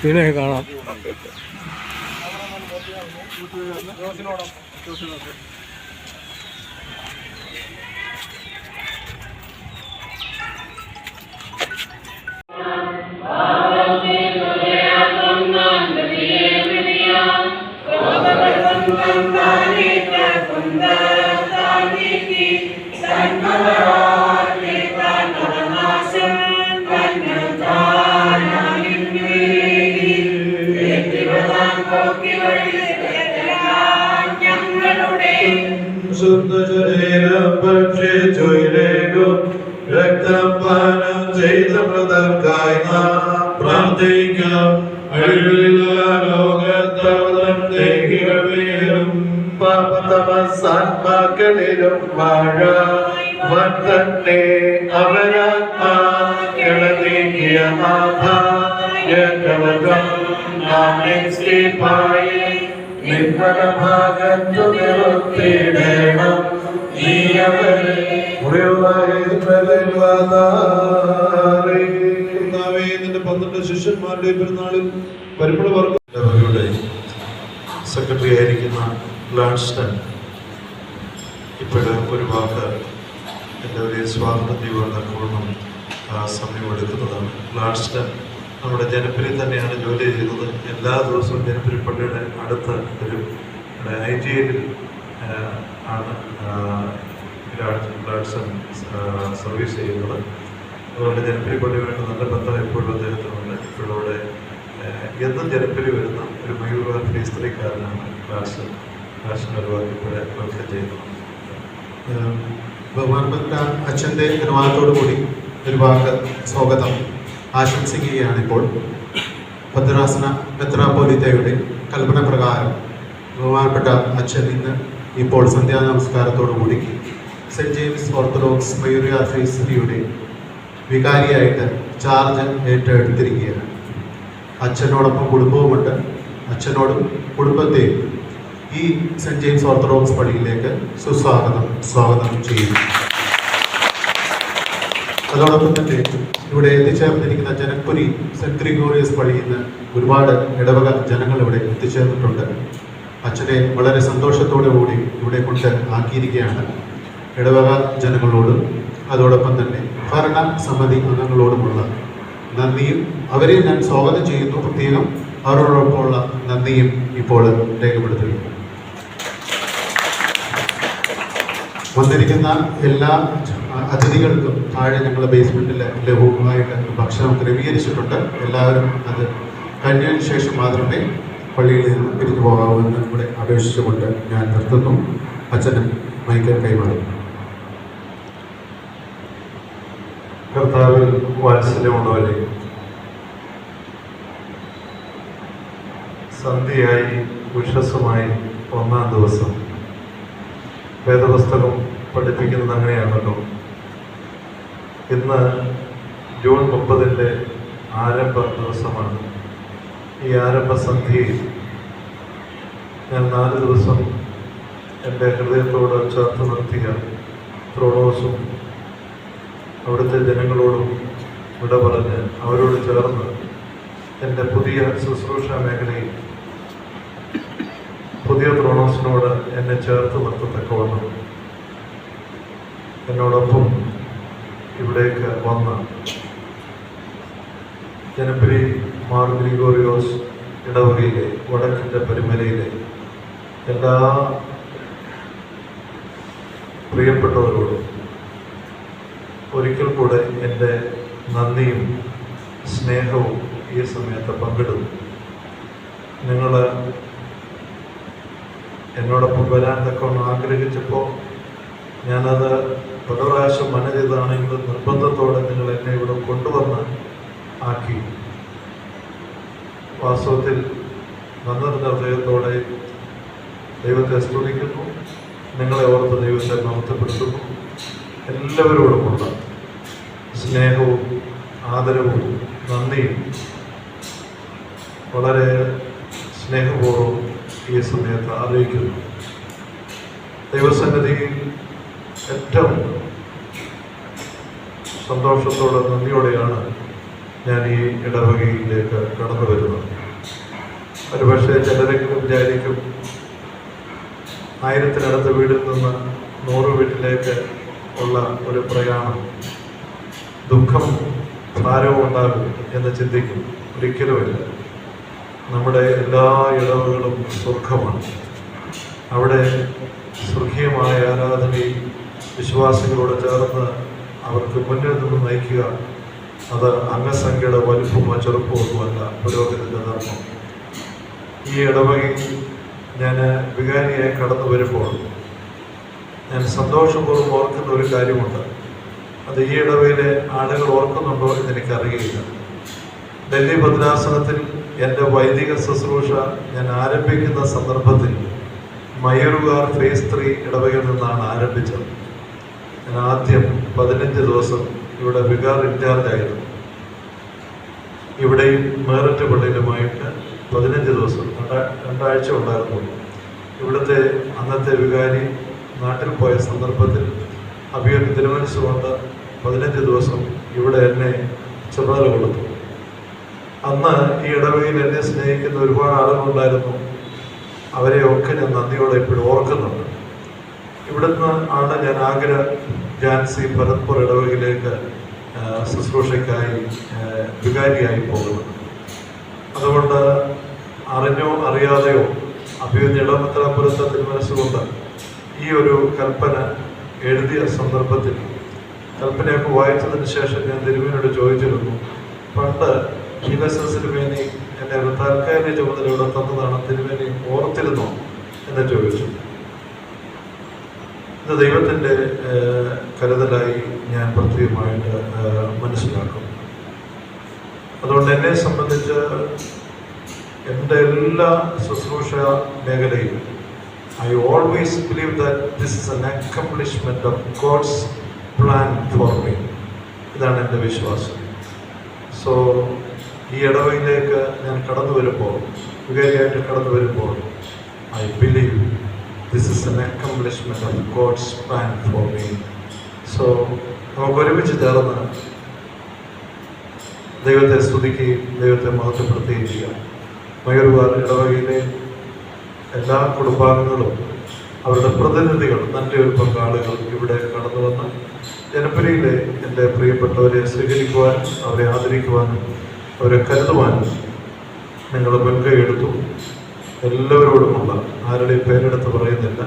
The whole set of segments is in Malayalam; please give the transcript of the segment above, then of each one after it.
പിന്നെ കാണാം. രക്തപാനം ചെയ്ത മൃതർക്കായി നാം പ്രാർത്ഥിക്കാം. ലോകത്തവതേഹികളും പാപതമസാത്മാക്കളിലും വാഴാൻ തന്നെ അവരാത്മാക്കളതീകിയ മാഭാഗ്യകവകം നാം നിശ്ചയിപ്പായി നിൻപരഭാഗത്തു നിർത്തിയിടണം. നീ അവരെ നിന്റെ 12 ശിഷ്യന്മാരുടെ പെരുന്നാളിൽ പരിമളവർഗയുടെ സെക്രട്ടറി ആയിരിക്കുന്ന ലാൻസ്റ്റൺ ഇപ്പോഴും ഒരു വാക്ക് എല്ലാവരെയും സ്വാതന്ത്ര്യപൂർണ്ണം സമയമെടുക്കുന്നതാണ്. ലാൻസ്റ്റൺ നമ്മുടെ ജനപ്രിയ തന്നെയാണ് ജോലി ചെയ്യുന്നത്. എല്ലാ ദിവസവും ജനപ്രിയ പള്ളിയുടെ അടുത്ത് ഒരു ITL ആണ് ലാൻസ്റ്റൺ സർവീസ് ചെയ്യുന്നത്. അതുകൊണ്ട് ജനപ്രിയ പള്ളിയുമായിട്ട് നല്ല ബന്ധം എപ്പോഴും അദ്ദേഹത്തിനുണ്ട്. ഇപ്പോഴവിടെ എന്നും ജനപ്രിയ വരുന്ന ഒരു മയൂർ സ്ത്രീക്കാരനാണ് ലാൻസ്റ്റൺ ഒരു വാക്ക് ഇപ്പോഴെ വെൽക്കം ചെയ്യുന്നത്. ബഹുമാനപ്പെട്ട അച്ഛൻ്റെ അനുവാദത്തോടു കൂടി ഒരു വാക്ക് സ്വാഗതം ആശംസിക്കുകയാണ്. ഇപ്പോൾ ഭദ്രാസന മെത്രാപ്പോലീത്തയുടെ കൽപ്പന പ്രകാരം ബഹുമാനപ്പെട്ട അച്ഛൻ ഇന്ന് ഇപ്പോൾ സന്ധ്യാ നമസ്കാരത്തോടു കൂടി സെൻറ്റ് ജെയിംസ് ഓർത്തഡോക്സ് മയൂരിയാശ്രീയുടെ വികാരിയായിട്ട് ചാർജ് ഏറ്റെടുത്തിരിക്കുകയാണ്. അച്ഛനോടൊപ്പം കുടുംബവുമുണ്ട്. അച്ഛനോടും കുടുംബത്തെയും ഈ സെൻറ്റ് ജെയിംസ് ഓർത്തഡോക്സ് പള്ളിയിലേക്ക് സ്വാഗതം ചെയ്യുന്നു. അതോടൊപ്പം തന്നെ ഇവിടെ എത്തിച്ചേർന്നിരിക്കുന്ന ജനപുരി സെൻറ്റ് ഗ്രിഗോറിയസ് പള്ളിയിൽ നിന്ന് ഒരുപാട് ഇടവക ജനങ്ങൾ ഇവിടെ എത്തിച്ചേർന്നിട്ടുണ്ട്. അച്ഛനെ വളരെ സന്തോഷത്തോടു കൂടി ഇവിടെ കൊണ്ട് ആക്കിയിരിക്കുകയാണ്. ഇടവക ജനങ്ങളോടും അതോടൊപ്പം തന്നെ ഭരണ സമിതി അംഗങ്ങളോടുമുള്ള നന്ദിയും അവരെ ഞാൻ സ്വാഗതം ചെയ്യുന്നു. പ്രത്യേകം അവരോടൊപ്പമുള്ള നന്ദിയും ഇപ്പോൾ രേഖപ്പെടുത്തുകയാണ്. വന്നിരിക്കുന്ന എല്ലാ അതിഥികൾക്കും താഴെ ഞങ്ങൾ ബേസ്മെൻറ്റിൽ ലഘുവായിട്ട് ഭക്ഷണം ക്രമീകരിച്ചിട്ടുണ്ട്. എല്ലാവരും അത് കഴിഞ്ഞതിന് ശേഷം മാത്രമേ പള്ളിയിൽ നിന്ന് പിരിഞ്ഞു പോകാവൂവെന്ന് ഇവിടെ അപേക്ഷിച്ചുകൊണ്ട് ഞാൻ നിർത്തുന്നു. അച്ഛന് മൈക്ക് കൈമാറുന്നു. കർത്താവിൽ വാത്സല്യമുള്ളവരെ, സന്ധ്യയായി ഉഷസ്സുമായി 1-ാം ദിവസം വേദപുസ്തകം പഠിപ്പിക്കുന്നത് അങ്ങനെയാണല്ലോ. ഇന്ന് ജൂൺ 30 ആരംഭ ദിവസമാണ്. ഈ ആരംഭസന്ധ്യയിൽ ഞാൻ 4 ദിവസം എൻ്റെ ഹൃദയത്തോട് ചേർത്ത് നിർത്തിയ ത്രോണോസും അവിടുത്തെ ജനങ്ങളോടും വിട പറഞ്ഞ് അവരോട് ചേർന്ന് എൻ്റെ പുതിയ ശുശ്രൂഷ മേഖലയിൽ പുതിയ ത്രോണോസിനോട് എന്നെ ചേർത്ത് നിർത്തത്തക്കവണ്ണം എന്നോടൊപ്പം ഇവിടേക്ക് വന്ന ജനപ്രി മാർ ഗ്രിഗോറിയോസ് ഇടവകയിലെ വടക്കിൻ്റെ പരിമലയിലെ എല്ലാ പ്രിയപ്പെട്ടവരോടും ഒരിക്കൽ കൂടെ എൻ്റെ നന്ദിയും സ്നേഹവും ഈ സമയത്ത് പങ്കിടുന്നു. നിങ്ങൾ എന്നോടൊപ്പം വരാൻ തക്കവണ്ണം ആഗ്രഹിച്ചപ്പോൾ ഞാനത് പല പ്രാവശ്യം മനഃചെയ്താണെങ്കിലും നിർബന്ധത്തോടെ നിങ്ങൾ എന്നെ ഇവിടെ കൊണ്ടുവന്ന് ആക്കി. വാസ്തവത്തിൽ നന്ദിയുടെ ഹൃദയത്തോടെ ദൈവത്തെ സ്തുതിക്കുന്നു. നിങ്ങളെ ഓർത്ത് ദൈവത്തെ മഹത്വപ്പെടുത്തുന്നു. എല്ലാവരോടുമുള്ള സ്നേഹവും ആദരവും നന്ദിയും വളരെ സ്നേഹപൂർവ്വം ഈ സമയത്ത് അറിയിക്കുന്നു. ദൈവസന്നിധിയിൽ ഏറ്റവും സന്തോഷത്തോടെ നന്ദിയോടെയാണ് ഞാൻ ഈ ഇടവകയിലേക്ക് കടന്നു വരുന്നത്. ഒരുപക്ഷെ ചിലരെങ്കിലും വിചാരിക്കും 1000-നടുത്ത് വീട്ടിൽ നിന്ന് 100 വീട്ടിലേക്ക് ഉള്ള ഒരു പ്രയാണം ദുഃഖം ഭാരവും ഉണ്ടാകും എന്ന് ചിന്തിക്കും. ഒരിക്കലുമില്ല. നമ്മുടെ എല്ലാ ഇടവകളും സ്വർഗമാണ്. അവിടെ സ്വർഗീയമായ ആരാധനയിൽ വിശ്വാസികളോട് ചേർന്ന് അവർക്ക് മുന്നിൽ നിന്ന് നയിക്കുക, അത് അംഗസംഖ്യയുടെ വലുപ്പമോ ചെറുപ്പമൊന്നുമല്ല പുരോഹിതന്റെ ധർമ്മം. ഈ ഇടവകയിൽ ഞാൻ വികാരിയായി കടന്നു വരുമ്പോൾ ഞാൻ സന്തോഷപൂർവ്വം ഓർക്കുന്ന ഒരു കാര്യമുണ്ട്. അത് ഈ ഇടവയിലെ ആളുകൾ ഓർക്കുന്നുണ്ടോ എന്ന് എനിക്കറിയില്ല. ഡൽഹി ഭദ്രാസനത്തിൽ എൻ്റെ വൈദിക ശുശ്രൂഷ ഞാൻ ആരംഭിക്കുന്ന സന്ദർഭത്തിൽ മയൂരുകാർ ഫേസ് 3 ഇടവകയിൽ നിന്നാണ് ആരംഭിച്ചത്. ഞാൻ ആദ്യം 15 ദിവസം ഇവിടെ വികാർ ഇൻചാർജ് ആയിരുന്നു. ഇവിടെയും മേററ്റ് പള്ളിയിലുമായിട്ട് 15 ദിവസം, രണ്ടാഴ്ച ഉണ്ടായിരുന്നുള്ളൂ. ഇവിടുത്തെ അന്നത്തെ വികാരി നാട്ടിൽ പോയ സന്ദർഭത്തിൽ അഭിയൊക്കെ തിരുമനസ്സുകൊണ്ട് 15 ദിവസം ഇവിടെ എന്നെ ചുമതല കൊടുത്തു. അന്ന് ഈ ഇടവകയിൽ എന്നെ സ്നേഹിക്കുന്ന ഒരുപാട് ആളുകളുണ്ടായിരുന്നു. അവരെയൊക്കെ ഞാൻ നന്ദിയോടെ ഇപ്പോഴും ഓർക്കുന്നുണ്ട്. ഇവിടുന്ന് ആണ് ഞാൻ ആഗ്ര ജാൻസി ഭരത്പൂർ ഇടവകയിലേക്ക് ശുശ്രൂഷയ്ക്കായി വികാരിയായി പോകുന്നത്. അതുകൊണ്ട് അറിഞ്ഞോ അറിയാതെയോ അഭിവൃദ്ധി ഇടമത്തലപുരത്തെ തിരുമനസ്സുകൊണ്ട് ഈ ഒരു കൽപ്പന എഴുതിയ സന്ദർഭത്തിൽ കൽപ്പനയൊക്കെ വായിച്ചതിന് ശേഷം ഞാൻ തിരുമേനിയോട് ചോദിച്ചിരുന്നു, പണ്ട് തിരുമേനി എന്നെ ഒരു താൽക്കാലിക ചുമതല ഇവിടെ തന്നതാണ്, തിരുമേനി ഓർത്തിരുന്നോ എന്ന് ചോദിച്ചു. ഇത് ദൈവത്തിൻ്റെ കരുതലായി ഞാൻ പ്രത്യേകമായിട്ട് മനസ്സിലാക്കും. അതുകൊണ്ട് എന്നെ സംബന്ധിച്ച് എൻ്റെ എല്ലാ ശുശ്രൂഷ മേഖലയിലും I always believe that this is an accomplishment of God's plan for me. ഇതാണ് എൻ്റെ വിശ്വാസം. സോ ഈ ഇടവയിലേക്ക് ഞാൻ കടന്നു വരുമ്പോൾ, വികാരിയായിട്ട് കടന്നു വരുമ്പോൾ, I believe this is an accomplishment of God's plan for me. So നമുക്ക് ഒരുമിച്ച് ചേർന്ന് ദൈവത്തെ സ്തുതിക്കുകയും ദൈവത്തെ മഹത്വപ്പെടുത്തുകയും ചെയ്യാം. മയൂരുകാർ ഇടവകയിലെ എല്ലാ കുടുംബാംഗങ്ങളും അവരുടെ പ്രതിനിധികൾ, നല്ലൊരു പങ്കാളികൾ ഇവിടെ കടന്നു വന്ന് ജനപ്രിയയിലെ എൻ്റെ പ്രിയപ്പെട്ടവരെ സ്വീകരിക്കുവാനും അവരെ ആദരിക്കുവാനും അവരെ കരുതുവാനും നിങ്ങൾ മുൻകൈ എടുത്തു. എല്ലാവരോടുമുള്ള, ആരുടെയും പേരെടുത്ത് പറയുന്നില്ല,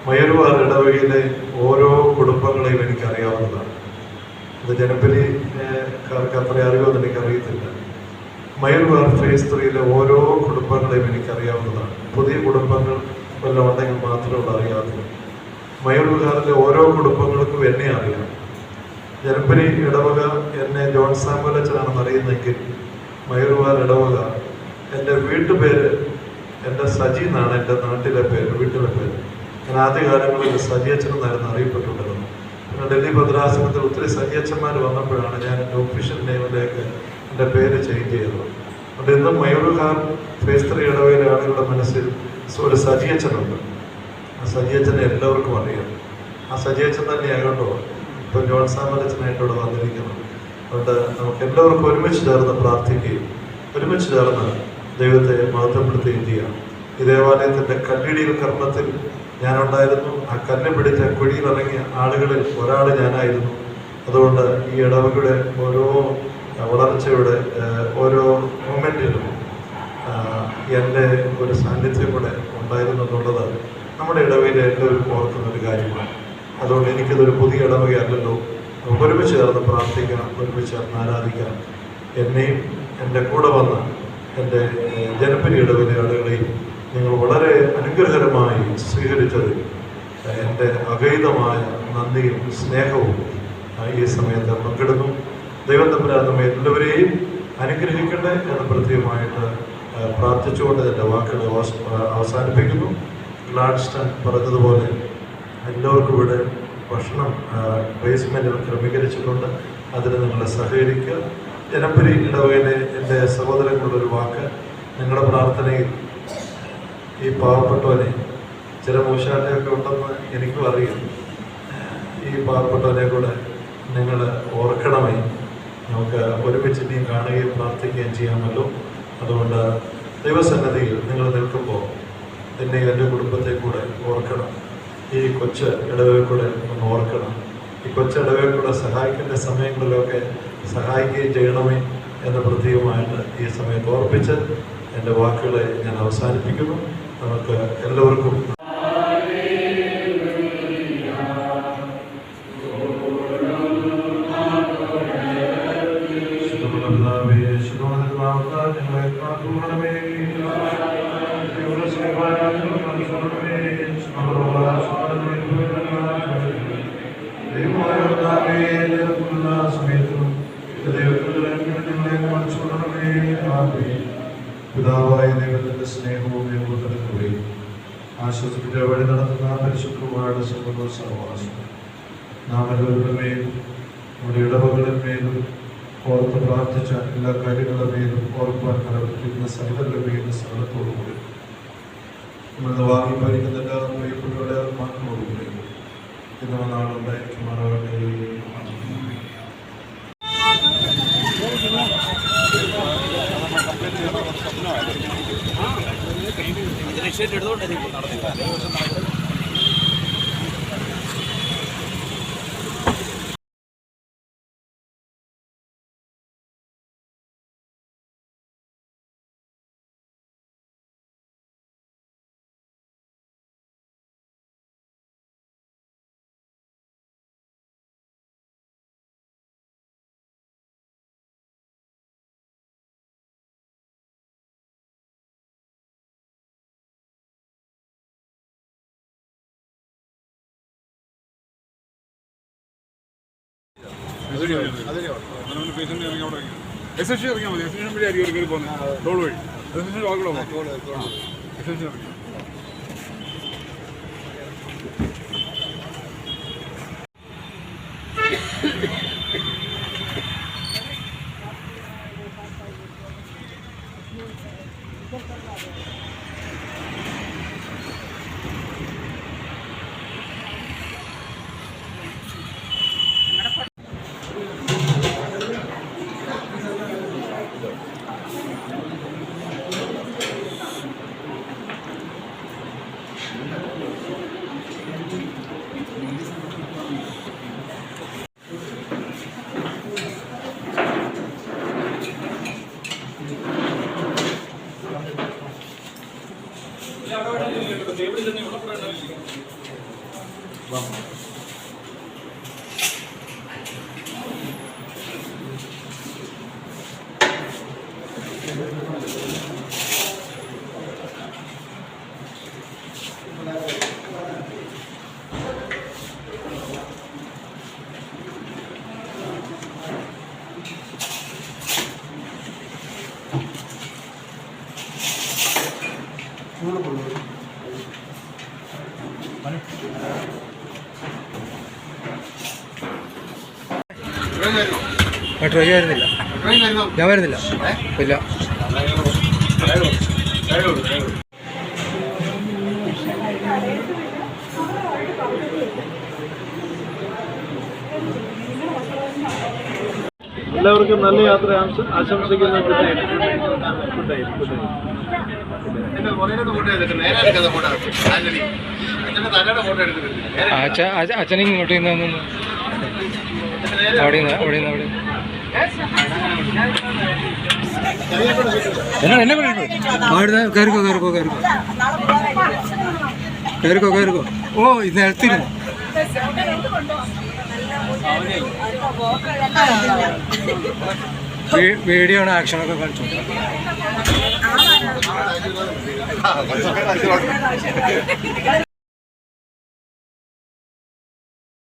മയൂരുകാർ ഇടവകയിലെ ഓരോ കുടുംബങ്ങളെയും എനിക്കറിയാവുന്നതാണ്. അത് ജനപ്രിയക്കാർക്ക് അത്ര അറിയുമെന്ന് എനിക്കറിയത്തില്ല. മയൂരുകാർ ഫേസ് 3 ഓരോ കുടുംബങ്ങളെയും എനിക്കറിയാവുന്നതാണ്. പുതിയ കുടുംബങ്ങൾ വല്ലതും ഉണ്ടെങ്കിൽ മാത്രമേ അറിയാത്തത്. മയൂരുകാരിലെ ഓരോ കുടുംബങ്ങൾക്കും എന്നെ അറിയാം. ജനപ്രി ഇടവക എന്നെ ജോൺ സാമുവൽ അച്ഛനാണെന്ന് അറിയുന്നെങ്കിൽ മയൂരുകാർ ഇടവക എൻ്റെ വീട്ടുപേര്, എൻ്റെ സജി എന്നാണ് എൻ്റെ നാട്ടിലെ പേര്, വീട്ടിലെ പേര്. ഞാൻ ആദ്യകാലങ്ങളിൽ സജി അച്ഛൻ എന്നായിരുന്നു അറിയപ്പെട്ടുകൊണ്ടിരുന്നത്. പിന്നെ ഡൽഹി ഭദ്രാസനത്തിൽ ഒത്തിരി സജി അച്ഛന്മാർ വന്നപ്പോഴാണ് ഞാൻ എൻ്റെ ഒഫീഷ്യൽ നെയിമിലേക്ക് എൻ്റെ പേര് ചേഞ്ച് ചെയ്തത്. അതുകൊണ്ട് ഇന്നും മയൂരുകാർ ഫേസ് 3 ഇടവയിലെ ആളുകളുടെ മനസ്സിൽ ഒരു സജിയച്ചനുണ്ട്. ആ സജിയച്ചനെ എല്ലാവർക്കും അറിയാം. ആ സജിയച്ചൻ തന്നെയാകട്ടോ ഇപ്പം ജോൺ സാമുവൽ അച്ഛനായിട്ട് ഇവിടെ വന്നിരിക്കുന്നത്. അതുകൊണ്ട് നമുക്ക് എല്ലാവർക്കും ഒരുമിച്ച് ചേർന്ന് പ്രാർത്ഥിക്കുകയും ഒരുമിച്ച് ചേർന്ന് ദൈവത്തെ മഹത്വപ്പെടുത്തുകയും ചെയ്യാം. ഈ ദേവാലയത്തിൻ്റെ കല്ലിടിയിൽ കർമ്മത്തിൽ ഞാനുണ്ടായിരുന്നു. ആ കല്ല് പിടിച്ച കുഴിയിലിറങ്ങിയ ആളുകളിൽ ഒരാൾ ഞാനായിരുന്നു. അതുകൊണ്ട് ഈ ഇടവകയുടെ ഓരോ വളർച്ചയുടെ ഓരോ മൊമെൻറ്റിലും എൻ്റെ ഒരു സാന്നിധ്യം കൂടെ ഉണ്ടായിരുന്നു എന്നുള്ളത് നമ്മുടെ ഇടവകയിലെ എല്ലാവരും ഓർക്കുന്നൊരു കാര്യമാണ്. അതുകൊണ്ട് എനിക്കിതൊരു പുതിയ ഇടവകയല്ലല്ലോ. നമുക്ക് ഒരുമിച്ച് ചേർന്ന് പ്രാർത്ഥിക്കാം, ഒരുമിച്ച് ചേർന്ന് ആരാധിക്കാം. എന്നെയും എൻ്റെ കൂടെ വന്ന് എൻ്റെ ജനപ്രിയ ഇടവകയിലെ ആളുകളെയും നിങ്ങൾ വളരെ അനുഗ്രഹകരമായി സ്വീകരിച്ചതിൽ എൻ്റെ അഗൈതമായ നന്ദിയും സ്നേഹവും ഈ സമയത്ത് പങ്കിടുന്നു. ദൈവം തമ്പുരാൻ നമ്മെ എല്ലാവരെയും അനുഗ്രഹിക്കട്ടെ എന്ന് പ്രത്യേകമായിട്ട് പ്രാർത്ഥിച്ചുകൊണ്ട് എൻ്റെ വാക്കുകൾ അവസാനിപ്പിക്കുന്നു. ഗ്ലാഡ്സ്റ്റൺ പറഞ്ഞതുപോലെ എല്ലാവർക്കും ഇവിടെ ഭക്ഷണം ബേസ്മെൻറ്റിൽ ക്രമീകരിച്ചിട്ടുണ്ട്. അതിന് നിങ്ങൾ സഹകരിക്കുക. ജനപ്രിയ ഇടവകയിലെ എൻ്റെ സഹോദരങ്ങളുള്ളൊരു വാക്ക്, നിങ്ങളുടെ പ്രാർത്ഥനയിൽ ഈ പാവപ്പെട്ടവനെ, ചില മൂശാട്ടയൊക്കെ ഉണ്ടെന്ന് എനിക്കും അറിയാം, ഈ പാവപ്പെട്ടവനെ കൂടെ നിങ്ങൾ ഓർക്കണമേ. നമുക്ക് ഒരുമിച്ച് ഇനിയും കാണുകയും പ്രാർത്ഥിക്കുകയും ചെയ്യാമല്ലോ. അതുകൊണ്ട് ദൈവസന്നദ്ധിയിൽ നിങ്ങൾ നിൽക്കുമ്പോൾ എന്നെയും എൻ്റെ കുടുംബത്തെ കൂടെ ഓർക്കണം. ഈ കൊച്ച് ഇടവയിൽ കൂടെ ഒന്ന് ഓർക്കണം. ഈ കൊച്ചു ഇടവയിൽ കൂടെ സഹായിക്കേണ്ട സമയങ്ങളിലൊക്കെ സഹായിക്കുകയും ചെയ്യണമേ എന്ന് പ്രത്യേകമായിട്ട് ഈ സമയത്ത് ഓർപ്പിച്ച് എൻ്റെ വാക്കുകളെ ഞാൻ അവസാനിപ്പിക്കുന്നു. നമുക്ക് എല്ലാവർക്കും പിതാവായ ദൈവത്തിന്റെ സ്നേഹവും ദൈവത്തിനും ആശ്വസിപ്പിച്ച വഴി നടത്തുന്ന പരിശുദ്ധമായ സർവവാസം നാം എല്ലാവരുടെ മേലും നമ്മുടെ ഇടവകളുടെ മേലും ഓർത്ത് പ്രാർത്ഥിച്ച എല്ലാ കാര്യങ്ങളുടെ മേലും ഓർക്കുവാൻ കടപ്പെട്ടിരുന്ന സകലരുടെ മേലും സകലത്തോടുകൂടി നമ്മളിന്ന് വാങ്ങി ഭരിക്കുന്ന എല്ലാ പ്രിയപ്പെട്ടവരുടെ മക്കളോടുകൂടി ഇന്ന് നാളുണ്ടായിരിക്കുമാറാകട്ടെ. എക്സെപ്ഷൻ ഇറങ്ങിയാൽ മതി. എക്സെപ്ഷൻ വഴി ആയിരിക്കും കയറി പോകുന്നത്. ടോൾ വഴി എക്സെപ്ഷൻ വാക്കുകളോ എക്സെപ്ഷൻ ഇറങ്ങി. ട്രെയിൻ വരുന്നില്ല, ഞാൻ വരുന്നില്ല, ഇല്ല. എല്ലാവർക്കും നല്ല യാത്ര ആശംസിക്കുന്നു. അച്ഛനും ഇങ്ങോട്ട് അവിടെ എന്നെ കയറിക്കോ. ഓ ഇത് നിലത്തിരുന്നു. വീഡിയോ ആണ്, ആക്ഷനൊക്കെ കാണിച്ചു.